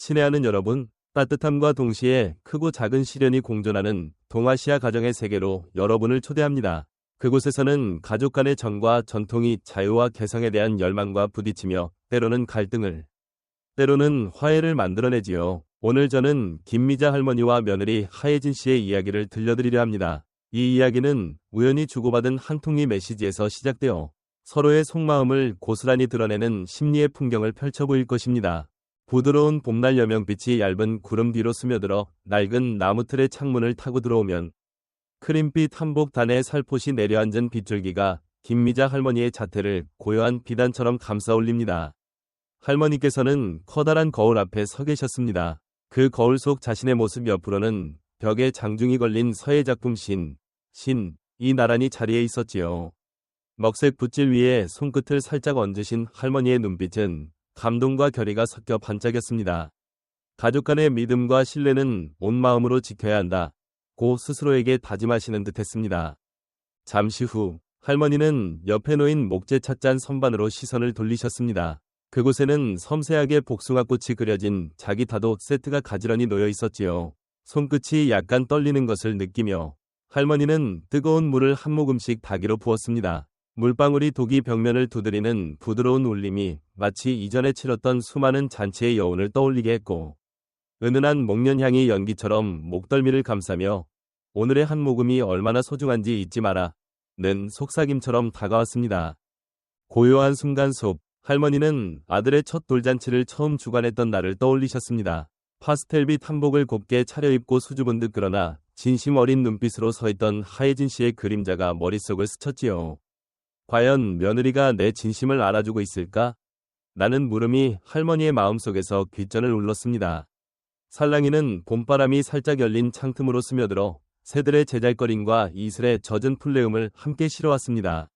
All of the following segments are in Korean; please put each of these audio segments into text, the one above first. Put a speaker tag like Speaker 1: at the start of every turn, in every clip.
Speaker 1: 친애하는 여러분, 따뜻함과 동시에 크고 작은 시련이 공존하는 동아시아 가정의 세계로 여러분을 초대합니다. 그곳에서는 가족 간의 정과 전통이 자유와 개성에 대한 열망과 부딪히며 때로는 갈등을, 때로는 화해를 만들어내지요. 오늘 저는 김미자 할머니와 며느리 하예진 씨의 이야기를 들려드리려 합니다. 이 이야기는 우연히 주고받은 한 통의 메시지에서 시작되어 서로의 속마음을 고스란히 드러내는 심리의 풍경을 펼쳐 보일 것입니다. 부드러운 봄날 여명빛이 얇은 구름 뒤로 스며들어 낡은 나무틀의 창문을 타고 들어오면 크림빛 한복 단에 살포시 내려앉은 빗줄기가 김미자 할머니의 자태를 고요한 비단처럼 감싸 올립니다. 할머니께서는 커다란 거울 앞에 서 계셨습니다. 그 거울 속 자신의 모습 옆으로는 벽에 장중이 걸린 서예 작품 이 나란히 자리에 있었지요. 먹색 붓질 위에 손끝을 살짝 얹으신 할머니의 눈빛은 감동과 결의가 섞여 반짝였습니다. 가족 간의 믿음과 신뢰는 온 마음으로 지켜야 한다. 고 스스로에게 다짐하시는 듯했습니다. 잠시 후 할머니는 옆에 놓인 목재 찻잔 선반으로 시선을 돌리셨습니다. 그곳에는 섬세하게 복숭아꽃이 그려진 자기 타도 세트가 가지런히 놓여 있었지요. 손끝이 약간 떨리는 것을 느끼며 할머니는 뜨거운 물을 한 모금씩 닭이로 부었습니다. 물방울이 독이 벽면을 두드리는 부드러운 울림이 마치 이전에 치렀던 수많은 잔치의 여운을 떠올리게 했고, 은은한 목련향이 연기처럼 목덜미를 감싸며 오늘의 한 모금이 얼마나 소중한지 잊지 마라 는 속삭임처럼 다가왔습니다. 고요한 순간 속 할머니는 아들의 첫 돌잔치를 처음 주관했던 날을 떠올리셨습니다. 파스텔빛 한복을 곱게 차려입고 수줍은 듯 그러나 진심 어린 눈빛으로 서있던 하예진 씨의 그림자가 머릿속을 스쳤지요. 과연 며느리가 내 진심을 알아주고 있을까? 라는 물음이 할머니의 마음속에서 귓전을 울렀습니다. 살랑이는 봄바람이 살짝 열린 창틈으로 스며들어 새들의 제잘거림과 이슬의 젖은 풀내음을 함께 실어왔습니다.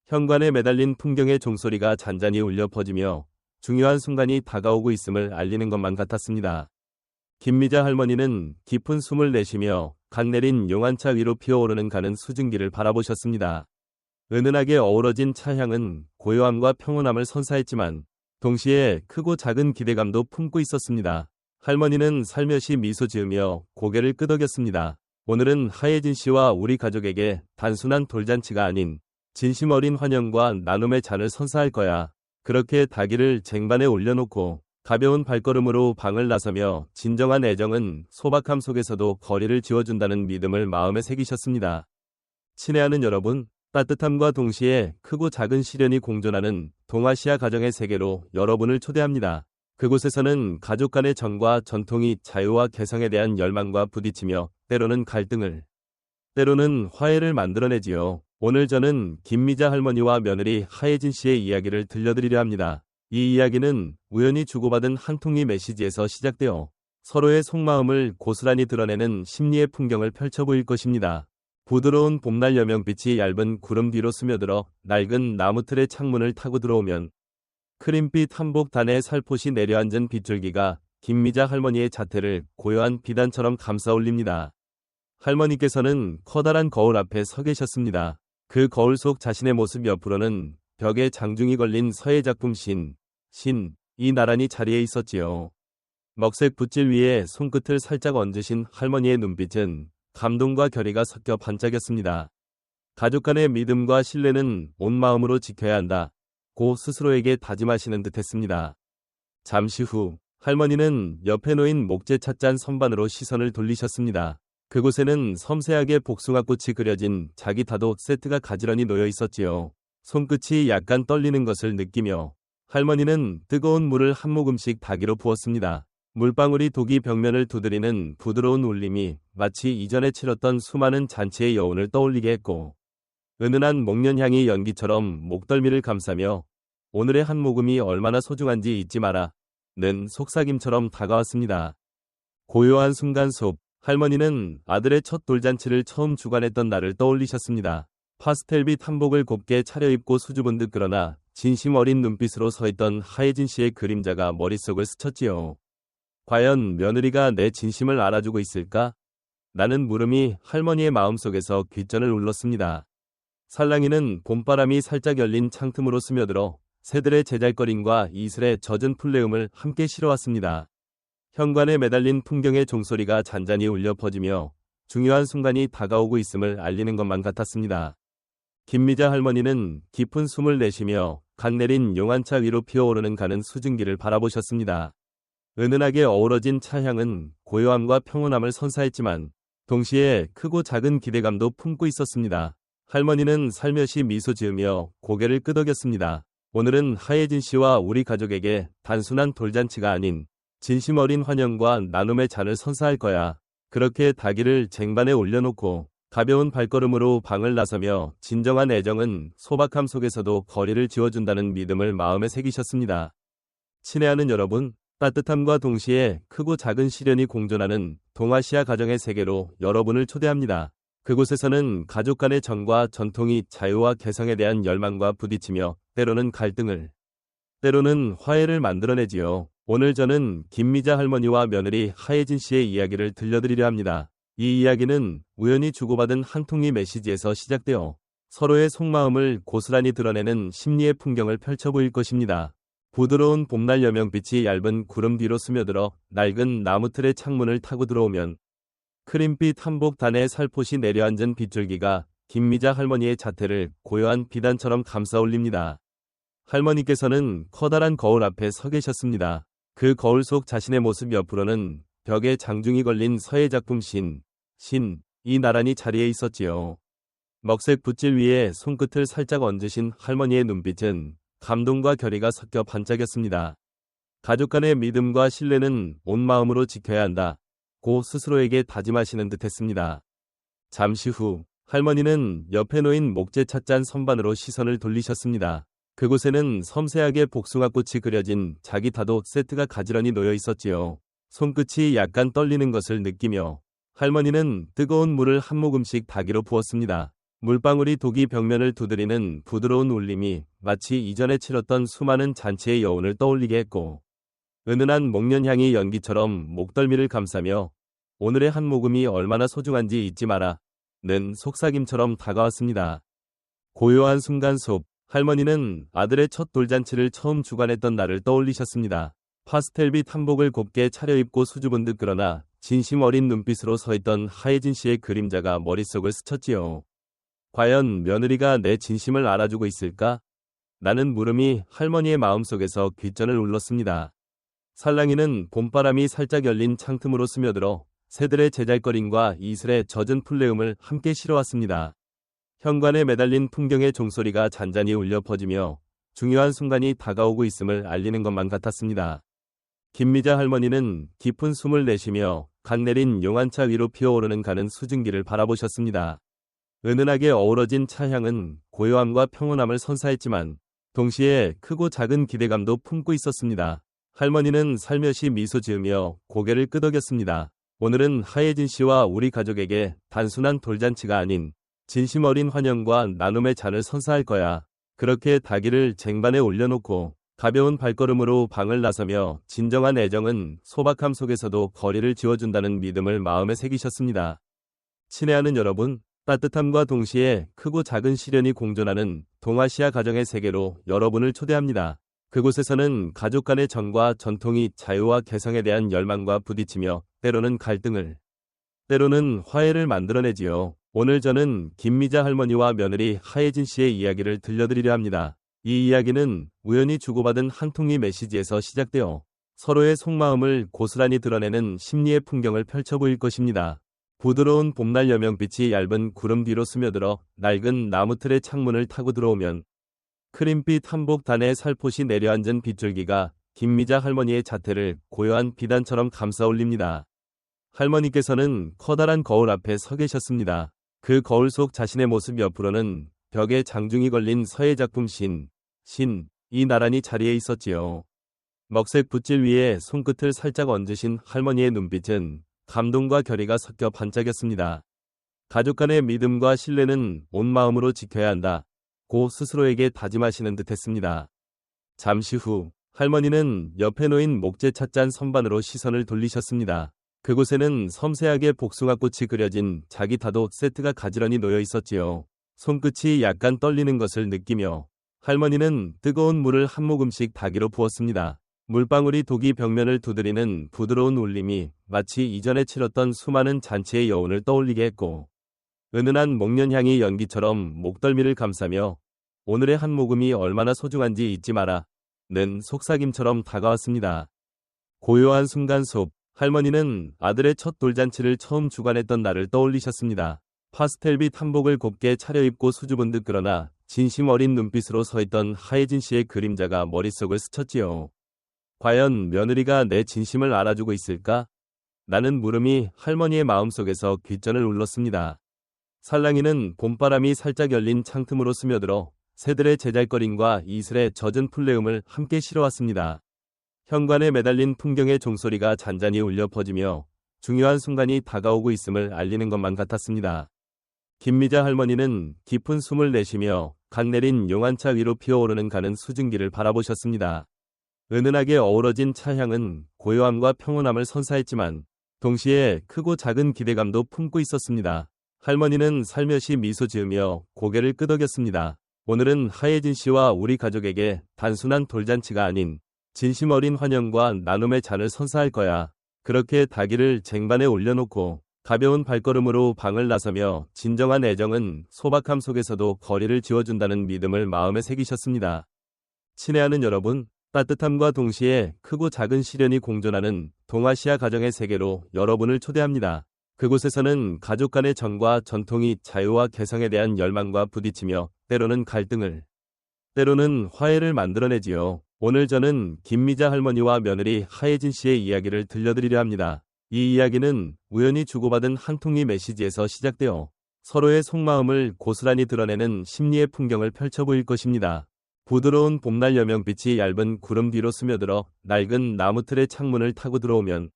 Speaker 1: 현관에 매달린 풍경의 종소리가 잔잔히 울려 퍼지며 중요한 순간이 다가오고 있음을 알리는 것만 같았습니다. 김미자 할머니는 깊은 숨을 내쉬며 갓 내린 용안차 위로 피어오르는 가는 수증기를 바라보셨습니다. 은은하게 어우러진 차향은 고요함과 평온함을 선사했지만 동시에 크고 작은 기대감도 품고 있었습니다. 할머니는 살며시 미소 지으며 고개를 끄덕였습니다. 오늘은 하예진 씨와 우리 가족에게 단순한 돌잔치가 아닌 진심 어린 환영과 나눔의 잔을 선사할 거야. 그렇게 닭이를 쟁반에 올려놓고 가벼운 발걸음으로 방을 나서며 진정한 애정은 소박함 속에서도 거리를 지워준다는 믿음을 마음에 새기셨습니다. 친애하는 여러분, 따뜻함과 동시에 크고 작은 시련이 공존하는 동아시아 가정의 세계로 여러분을 초대합니다. 그곳에서는 가족 간의 정과 전통이 자유와 개성에 대한 열망과 부딪히며 때로는 갈등을, 때로는 화해를 만들어내지요. 오늘 저는 김미자 할머니와 며느리 하예진 씨의 이야기를 들려드리려 합니다. 이 이야기는 우연히 주고받은 한 통의 메시지에서 시작되어 서로의 속마음을 고스란히 드러내는 심리의 풍경을 펼쳐 보일 것입니다. 부드러운 봄날 여명빛이 얇은 구름 뒤로 스며들어 낡은 나무틀의 창문을 타고 들어오면 크림빛 한복 단에 살포시 내려앉은 빗줄기가 김미자 할머니의 자태를 고요한 비단처럼 감싸 올립니다. 할머니께서는 커다란 거울 앞에 서 계셨습니다. 그 거울 속 자신의 모습 옆으로는 벽에 장중이 걸린 서예 작품 이 나란히 자리에 있었지요. 먹색 붓질 위에 손끝을 살짝 얹으신 할머니의 눈빛은 감동과 결의가 섞여 반짝였습니다. 가족 간의 믿음과 신뢰는 온 마음으로 지켜야 한다. 고 스스로에게 다짐하시는 듯했습니다. 잠시 후 할머니는 옆에 놓인 목재 찻잔 선반으로 시선을 돌리셨습니다. 그곳에는 섬세하게 복숭아꽃이 그려진 자기 타도 세트가 가지런히 놓여 있었지요. 손끝이 약간 떨리는 것을 느끼며 할머니는 뜨거운 물을 한 모금씩 닭이로 부었습니다. 물방울이 독이 벽면을 두드리는 부드러운 울림이 마치 이전에 치렀던 수많은 잔치의 여운을 떠올리게 했고, 은은한 목련향이 연기처럼 목덜미를 감싸며 오늘의 한 모금이 얼마나 소중한지 잊지 마라 는 속삭임처럼 다가왔습니다. 고요한 순간 속 할머니는 아들의 첫 돌잔치를 처음 주관했던 날을 떠올리셨습니다. 파스텔빛 한복을 곱게 차려입고 수줍은 듯 그러나 진심 어린 눈빛으로 서있던 하예진 씨의 그림자가 머릿속을 스쳤지요. 과연 며느리가 내 진심을 알아주고 있을까? 라는 물음이 할머니의 마음속에서 귓전을 울렀습니다. 살랑이는 봄바람이 살짝 열린 창틈으로 스며들어 새들의 제잘거림과 이슬의 젖은 풀내음을 함께 실어왔습니다. 현관에 매달린 풍경의 종소리가 잔잔히 울려 퍼지며 중요한 순간이 다가오고 있음을 알리는 것만 같았습니다. 김미자 할머니는 깊은 숨을 내쉬며 갓 내린 용안차 위로 피어오르는 가는 수증기를 바라보셨습니다. 은은하게 어우러진 차향은 고요함과 평온함을 선사했지만 동시에 크고 작은 기대감도 품고 있었습니다. 할머니는 살며시 미소 지으며 고개를 끄덕였습니다. 오늘은 하예진 씨와 우리 가족에게 단순한 돌잔치가 아닌 진심 어린 환영과 나눔의 잔을 선사할 거야. 그렇게 닭이를 쟁반에 올려놓고 가벼운 발걸음으로 방을 나서며 진정한 애정은 소박함 속에서도 거리를 지워준다는 믿음을 마음에 새기셨습니다. 친애하는 여러분, 따뜻함과 동시에 크고 작은 시련이 공존하는 동아시아 가정의 세계로 여러분을 초대합니다. 그곳에서는 가족 간의 정과 전통이 자유와 개성에 대한 열망과 부딪히며 때로는 갈등을, 때로는 화해를 만들어내지요. 오늘 저는 김미자 할머니와 며느리 하예진 씨의 이야기를 들려드리려 합니다. 이 이야기는 우연히 주고받은 한 통의 메시지에서 시작되어 서로의 속마음을 고스란히 드러내는 심리의 풍경을 펼쳐 보일 것입니다. 부드러운 봄날 여명빛이 얇은 구름 뒤로 스며들어 낡은 나무틀의 창문을 타고 들어오면 크림빛 한복단에 살포시 내려앉은 빗줄기가 김미자 할머니의 자태를 고요한 비단처럼 감싸 올립니다. 할머니께서는 커다란 거울 앞에 서 계셨습니다. 그 거울 속 자신의 모습 옆으로는 벽에 장중이 걸린 서예 작품 이 나란히 자리에 있었지요. 먹색 붓질 위에 손끝을 살짝 얹으신 할머니의 눈빛은 감동과 결의가 섞여 반짝였습니다. 가족 간의 믿음과 신뢰는 온 마음으로 지켜야 한다. 고 스스로에게 다짐하시는 듯했습니다. 잠시 후 할머니는 옆에 놓인 목재 찻잔 선반으로 시선을 돌리셨습니다. 그곳에는 섬세하게 복숭아꽃이 그려진 자기타도 세트가 가지런히 놓여 있었지요. 손끝이 약간 떨리는 것을 느끼며 할머니는 뜨거운 물을 한 모금씩 닭이로 부었습니다. 물방울이 독이 벽면을 두드리는 부드러운 울림이 마치 이전에 치렀던 수많은 잔치의 여운을 떠올리게 했고 은은한 목련향이 연기처럼 목덜미를 감싸며 오늘의 한 모금이 얼마나 소중한지 잊지 마라 는 속삭임처럼 다가왔습니다. 고요한 순간 속 할머니는 아들의 첫 돌잔치를 처음 주관했던 날을 떠올리셨습니다. 파스텔빛 한복을 곱게 차려입고 수줍은 듯 그러나 진심 어린 눈빛으로 서있던 하예진 씨의 그림자가 머릿속을 스쳤지요. 과연 며느리가 내 진심을 알아주고 있을까? 라는 물음이 할머니의 마음속에서 귓전을 울렀습니다. 살랑이는 봄바람이 살짝 열린 창틈으로 스며들어 새들의 제잘거림과 이슬의 젖은 풀내음을 함께 실어왔습니다. 현관에 매달린 풍경의 종소리가 잔잔히 울려 퍼지며 중요한 순간이 다가오고 있음을 알리는 것만 같았습니다. 김미자 할머니는 깊은 숨을 내쉬며 갓 내린 용안차 위로 피어오르는 가는 수증기를 바라보셨습니다. 은은하게 어우러진 차향은 고요함과 평온함을 선사했지만 동시에 크고 작은 기대감도 품고 있었습니다. 할머니는 살며시 미소 지으며 고개를 끄덕였습니다. 오늘은 하예진 씨와 우리 가족에게 단순한 돌잔치가 아닌 진심 어린 환영과 나눔의 잔을 선사할 거야. 그렇게 닭이를 쟁반에 올려놓고 가벼운 발걸음으로 방을 나서며 진정한 애정은 소박함 속에서도 거리를 지워준다는 믿음을 마음에 새기셨습니다. 친애하는 여러분, 따뜻함과 동시에 크고 작은 시련이 공존하는 동아시아 가정의 세계로 여러분을 초대합니다. 그곳에서는 가족 간의 정과 전통이 자유와 개성에 대한 열망과 부딪히며 때로는 갈등을, 때로는 화해를 만들어내지요. 오늘 저는 김미자 할머니와 며느리 하예진 씨의 이야기를 들려드리려 합니다. 이 이야기는 우연히 주고받은 한 통의 메시지에서 시작되어 서로의 속마음을 고스란히 드러내는 심리의 풍경을 펼쳐 보일 것입니다. 부드러운 봄날 여명빛이 얇은 구름 뒤로 스며들어 낡은 나무틀의 창문을 타고 들어오면 크림빛 한복단에 살포시 내려앉은 빗줄기가 김미자 할머니의 자태를 고요한 비단처럼 감싸 올립니다. 할머니께서는 커다란 거울 앞에 서 계셨습니다. 그 거울 속 자신의 모습 옆으로는 벽에 장중이 걸린 서예 작품 이 나란히 자리에 있었지요. 먹색 붓질 위에 손끝을 살짝 얹으신 할머니의 눈빛은 감동과 결의가 섞여 반짝였습니다. 가족 간의 믿음과 신뢰는 온 마음으로 지켜야 한다. 고 스스로에게 다짐하시는 듯했습니다. 잠시 후 할머니는 옆에 놓인 목재 찻잔 선반으로 시선을 돌리셨습니다. 그곳에는 섬세하게 복숭아꽃이 그려진 자기타도 세트가 가지런히 놓여 있었지요. 손끝이 약간 떨리는 것을 느끼며 할머니는 뜨거운 물을 한 모금씩 닭이로 부었습니다. 물방울이 독이 벽면을 두드리는 부드러운 울림이 마치 이전에 치렀던 수많은 잔치의 여운을 떠올리게 했고, 은은한 목련향이 연기처럼 목덜미를 감싸며 오늘의 한 모금이 얼마나 소중한지 잊지 마라 는 속삭임처럼 다가왔습니다. 고요한 순간 속, 할머니는 아들의 첫 돌잔치를 처음 주관했던 날을 떠올리셨습니다. 파스텔빛 한복을 곱게 차려입고 수줍은 듯 그러나 진심 어린 눈빛으로 서있던 하예진 씨의 그림자가 머릿속을 스쳤지요. 과연 며느리가 내 진심을 알아주고 있을까? 라는 물음이 할머니의 마음속에서 귓전을 울렀습니다. 살랑이는 봄바람이 살짝 열린 창틈으로 스며들어 새들의 제잘거림과 이슬의 젖은 풀내음을 함께 실어왔습니다. 현관에 매달린 풍경의 종소리가 잔잔히 울려 퍼지며 중요한 순간이 다가오고 있음을 알리는 것만 같았습니다. 김미자 할머니는 깊은 숨을 내쉬며 갓 내린 용안차 위로 피어오르는 가는 수증기를 바라보셨습니다. 은은하게 어우러진 차향은 고요함과 평온함을 선사했지만 동시에 크고 작은 기대감도 품고 있었습니다. 할머니는 살며시 미소 지으며 고개를 끄덕였습니다. 오늘은 하예진 씨와 우리 가족에게 단순한 돌잔치가 아닌 진심 어린 환영과 나눔의 잔을 선사할 거야. 그렇게 닭이를 쟁반에 올려놓고 가벼운 발걸음으로 방을 나서며 진정한 애정은 소박함 속에서도 거리를 지워준다는 믿음을 마음에 새기셨습니다. 친애하는 여러분, 따뜻함과 동시에 크고 작은 시련이 공존하는 동아시아 가정의 세계로 여러분을 초대합니다. 그곳에서는 가족 간의 정과 전통이 자유와 개성에 대한 열망과 부딪히며 때로는 갈등을, 때로는 화해를 만들어내지요. 오늘 저는 김미자 할머니와 며느리 하예진 씨의 이야기를 들려드리려 합니다. 이 이야기는 우연히 주고받은 한 통의 메시지에서 시작되어 서로의 속마음을 고스란히 드러내는 심리의 풍경을 펼쳐 보일 것입니다. 부드러운 봄날 여명빛이 얇은 구름 뒤로 스며들어 낡은 나무틀의 창문을 타고 들어오면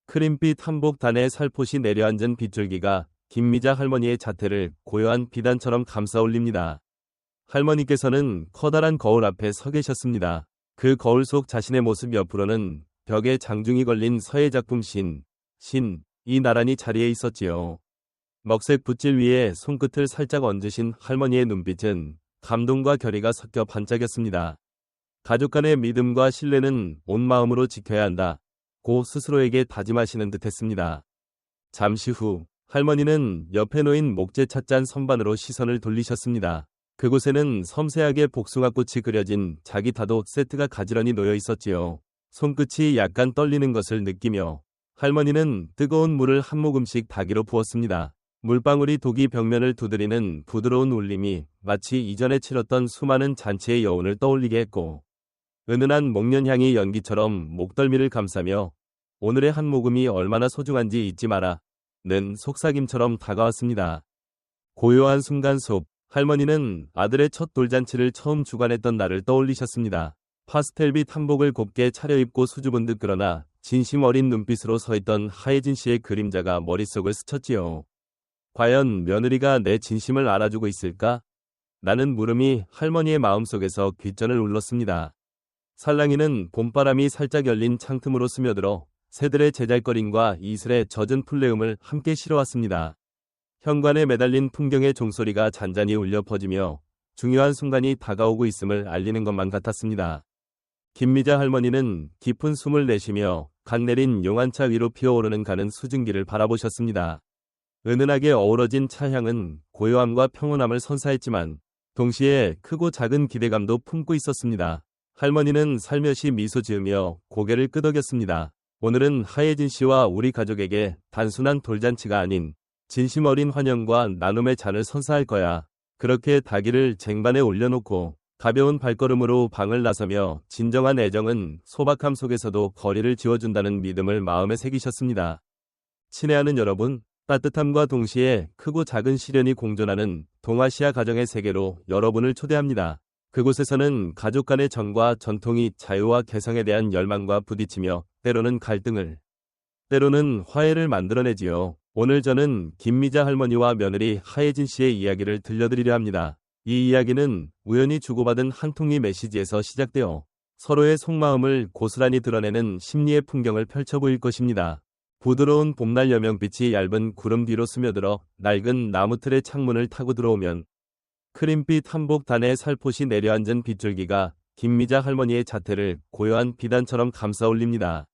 Speaker 1: 크림빛 한복 단에 살포시 내려앉은 빗줄기가 김미자 할머니의 자태를 고요한 비단처럼 감싸 올립니다. 할머니께서는 커다란 거울 앞에 서 계셨습니다. 그 거울 속 자신의 모습 옆으로는 벽에 장중이 걸린 서예 작품 신이 나란히 자리에 있었지요. 먹색 붓질 위에 손끝을 살짝 얹으신 할머니의 눈빛은 감동과 결의가 섞여 반짝였습니다. 가족 간의 믿음과 신뢰는 온 마음으로 지켜야 한다. 고 스스로에게 다짐하시는 듯했습니다. 잠시 후 할머니는 옆에 놓인 목재 찻잔 선반으로 시선을 돌리셨습니다. 그곳에는 섬세하게 복숭아꽃이 그려진 자기타도 세트가 가지런히 놓여 있었지요. 손끝이 약간 떨리는 것을 느끼며 할머니는 뜨거운 물을 한 모금씩 닭이로 부었습니다. 물방울이 독이 벽면을 두드리는 부드러운 울림이 마치 이전에 치렀던 수많은 잔치의 여운을 떠올리게 했고, 은은한 목련향이 연기처럼 목덜미를 감싸며 오늘의 한 모금이 얼마나 소중한지 잊지 마라 는 속삭임처럼 다가왔습니다. 고요한 순간 속, 할머니는 아들의 첫 돌잔치를 처음 주관했던 날을 떠올리셨습니다. 파스텔빛 한복을 곱게 차려입고 수줍은 듯 그러나 진심 어린 눈빛으로 서있던 하예진 씨의 그림자가 머릿속을 스쳤지요. 과연 며느리가 내 진심을 알아주고 있을까? 라는 물음이 할머니의 마음속에서 귓전을 울렀습니다. 살랑이는 봄바람이 살짝 열린 창틈으로 스며들어 새들의 제잘거림과 이슬의 젖은 풀내음을 함께 실어왔습니다. 현관에 매달린 풍경의 종소리가 잔잔히 울려 퍼지며 중요한 순간이 다가오고 있음을 알리는 것만 같았습니다. 김미자 할머니는 깊은 숨을 내쉬며 갓 내린 용안차 위로 피어오르는 가는 수증기를 바라보셨습니다. 은은하게 어우러진 차향은 고요함과 평온함을 선사했지만 동시에 크고 작은 기대감도 품고 있었습니다. 할머니는 살며시 미소 지으며 고개를 끄덕였습니다. 오늘은 하예진 씨와 우리 가족에게 단순한 돌잔치가 아닌 진심 어린 환영과 나눔의 잔을 선사할 거야. 그렇게 닭이를 쟁반에 올려놓고 가벼운 발걸음으로 방을 나서며 진정한 애정은 소박함 속에서도 거리를 지워준다는 믿음을 마음에 새기셨습니다. 친애하는 여러분, 따뜻함과 동시에 크고 작은 시련이 공존하는 동아시아 가정의 세계로 여러분을 초대합니다. 그곳에서는 가족 간의 정과 전통이 자유와 개성에 대한 열망과 부딪히며 때로는 갈등을, 때로는 화해를 만들어내지요. 오늘 저는 김미자 할머니와 며느리 하예진 씨의 이야기를 들려드리려 합니다. 이 이야기는 우연히 주고받은 한 통의 메시지에서 시작되어 서로의 속마음을 고스란히 드러내는 심리의 풍경을 펼쳐 보일 것입니다. 부드러운 봄날 여명빛이 얇은 구름 뒤로 스며들어 낡은 나무틀의 창문을 타고 들어오면 크림빛 한복 단에 살포시 내려앉은 빗줄기가 김미자 할머니의 자태를 고요한 비단처럼 감싸 올립니다.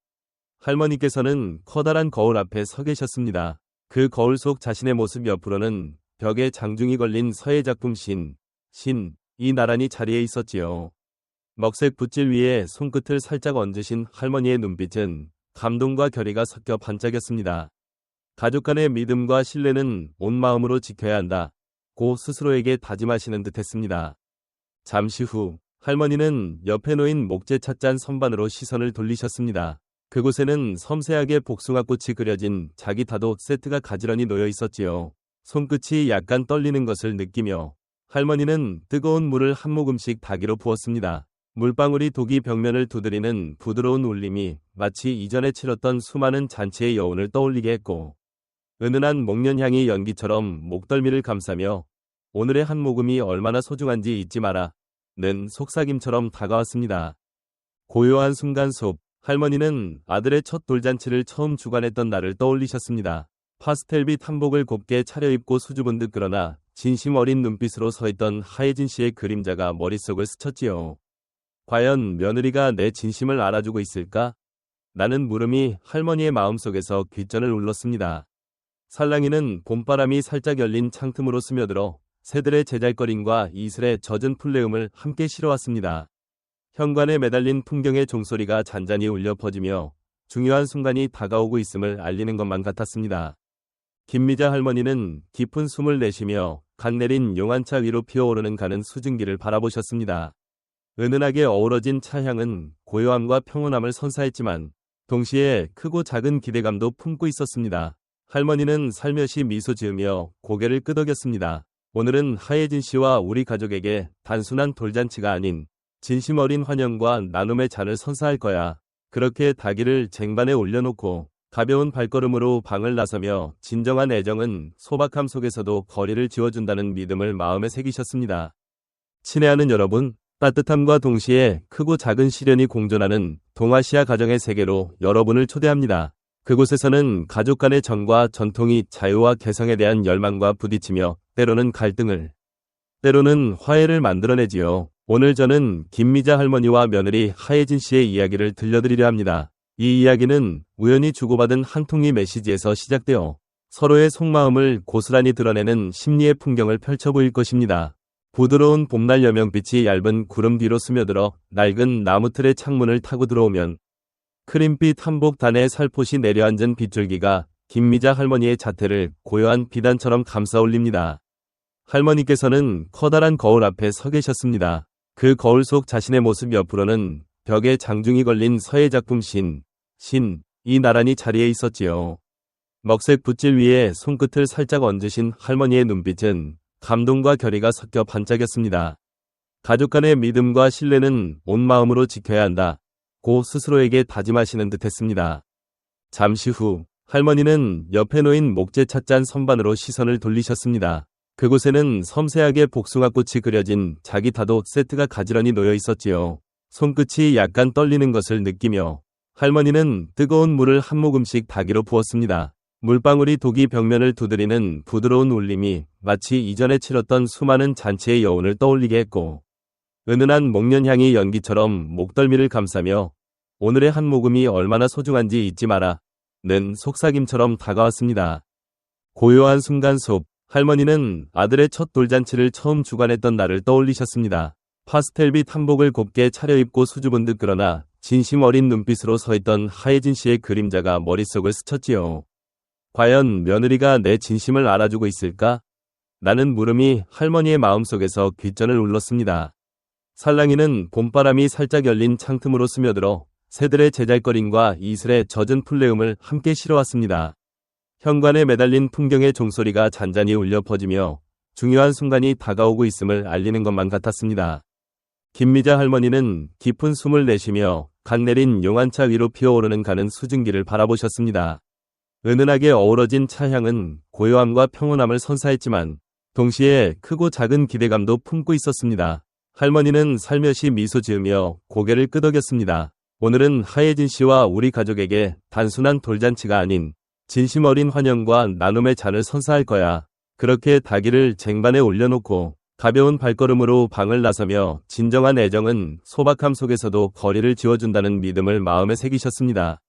Speaker 1: 할머니께서는 커다란 거울 앞에 서 계셨습니다. 그 거울 속 자신의 모습 옆으로는 벽에 장중이 걸린 서예 작품 이 나란히 자리에 있었지요. 먹색 붓질 위에 손끝을 살짝 얹으신 할머니의 눈빛은 감동과 결의가 섞여 반짝였습니다. 가족 간의 믿음과 신뢰는 온 마음으로 지켜야 한다. 고 스스로에게 다짐하시는 듯했습니다. 잠시 후 할머니는 옆에 놓인 목재 찻잔 선반으로 시선을 돌리셨습니다. 그곳에는 섬세하게 복숭아꽃이 그려진 자기 타도 세트가 가지런히 놓여 있었지요. 손끝이 약간 떨리는 것을 느끼며 할머니는 뜨거운 물을 한 모금씩 닭이로 부었습니다. 물방울이 독이 벽면을 두드리는 부드러운 울림이 마치 이전에 치렀던 수많은 잔치의 여운을 떠올리게 했고, 은은한 목련향이 연기처럼 목덜미를 감싸며 오늘의 한 모금이 얼마나 소중한지 잊지 마라 는 속삭임처럼 다가왔습니다. 고요한 순간 속 할머니는 아들의 첫 돌잔치를 처음 주관했던 날을 떠올리셨습니다. 파스텔빛 한복을 곱게 차려입고 수줍은 듯 그러나 진심 어린 눈빛으로 서있던 하예진 씨의 그림자가 머릿속을 스쳤지요. 과연 며느리가 내 진심을 알아주고 있을까? 라는 물음이 할머니의 마음속에서 귓전을 울렀습니다. 살랑이는 봄바람이 살짝 열린 창틈으로 스며들어 새들의 제잘거림과 이슬의 젖은 풀내음을 함께 실어왔습니다. 현관에 매달린 풍경의 종소리가 잔잔히 울려 퍼지며 중요한 순간이 다가오고 있음을 알리는 것만 같았습니다. 김미자 할머니는 깊은 숨을 내쉬며 갓 내린 용안차 위로 피어오르는 가는 수증기를 바라보셨습니다. 은은하게 어우러진 차향은 고요함과 평온함을 선사했지만 동시에 크고 작은 기대감도 품고 있었습니다. 할머니는 살며시 미소 지으며 고개를 끄덕였습니다. 오늘은 하예진 씨와 우리 가족에게 단순한 돌잔치가 아닌 진심 어린 환영과 나눔의 잔을 선사할 거야. 그렇게 닭이를 쟁반에 올려놓고 가벼운 발걸음으로 방을 나서며 진정한 애정은 소박함 속에서도 거리를 지워준다는 믿음을 마음에 새기셨습니다. 친애하는 여러분, 따뜻함과 동시에 크고 작은 시련이 공존하는 동아시아 가정의 세계로 여러분을 초대합니다. 그곳에서는 가족 간의 정과 전통이 자유와 개성에 대한 열망과 부딪히며 때로는 갈등을, 때로는 화해를 만들어내지요. 오늘 저는 김미자 할머니와 며느리 하예진 씨의 이야기를 들려드리려 합니다. 이 이야기는 우연히 주고받은 한 통의 메시지에서 시작되어 서로의 속마음을 고스란히 드러내는 심리의 풍경을 펼쳐 보일 것입니다. 부드러운 봄날 여명빛이 얇은 구름 뒤로 스며들어 낡은 나무틀의 창문을 타고 들어오면 크림빛 한복 단에 살포시 내려앉은 빗줄기가 김미자 할머니의 자태를 고요한 비단처럼 감싸 올립니다. 할머니께서는 커다란 거울 앞에 서 계셨습니다. 그 거울 속 자신의 모습 옆으로는 벽에 장중이 걸린 서예 작품 이 나란히 자리에 있었지요. 먹색 붓질 위에 손끝을 살짝 얹으신 할머니의 눈빛은 감동과 결의가 섞여 반짝였습니다. 가족 간의 믿음과 신뢰는 온 마음으로 지켜야 한다. 고 스스로에게 다짐하시는 듯했습니다. 잠시 후 할머니는 옆에 놓인 목재 찻잔 선반으로 시선을 돌리셨습니다. 그곳에는 섬세하게 복숭아꽃이 그려진 자기 타도 세트가 가지런히 놓여 있었지요. 손끝이 약간 떨리는 것을 느끼며 할머니는 뜨거운 물을 한 모금씩 닭이로 부었습니다. 물방울이 독이 벽면을 두드리는 부드러운 울림이 마치 이전에 치렀던 수많은 잔치의 여운을 떠올리게 했고, 은은한 목련향이 연기처럼 목덜미를 감싸며 오늘의 한 모금이 얼마나 소중한지 잊지 마라 는 속삭임처럼 다가왔습니다. 고요한 순간 속 할머니는 아들의 첫 돌잔치를 처음 주관했던 날을 떠올리셨습니다. 파스텔빛 한복을 곱게 차려입고 수줍은 듯 그러나 진심 어린 눈빛으로 서있던 하예진 씨의 그림자가 머릿속을 스쳤지요. 과연 며느리가 내 진심을 알아주고 있을까? 라는 물음이 할머니의 마음속에서 귓전을 울렀습니다. 살랑이는 봄바람이 살짝 열린 창틈으로 스며들어 새들의 제잘거림과 이슬의 젖은 풀내음을 함께 실어왔습니다. 현관에 매달린 풍경의 종소리가 잔잔히 울려 퍼지며 중요한 순간이 다가오고 있음을 알리는 것만 같았습니다. 김미자 할머니는 깊은 숨을 내쉬며 갓 내린 용안차 위로 피어오르는 가는 수증기를 바라보셨습니다. 은은하게 어우러진 차향은 고요함과 평온함을 선사했지만 동시에 크고 작은 기대감도 품고 있었습니다. 할머니는 살며시 미소 지으며 고개를 끄덕였습니다. 오늘은 하예진 씨와 우리 가족에게 단순한 돌잔치가 아닌 진심 어린 환영과 나눔의 잔을 선사할 거야. 그렇게 닭이를 쟁반에 올려놓고 가벼운 발걸음으로 방을 나서며 진정한 애정은 소박함 속에서도 거리를 지워준다는 믿음을 마음에 새기셨습니다.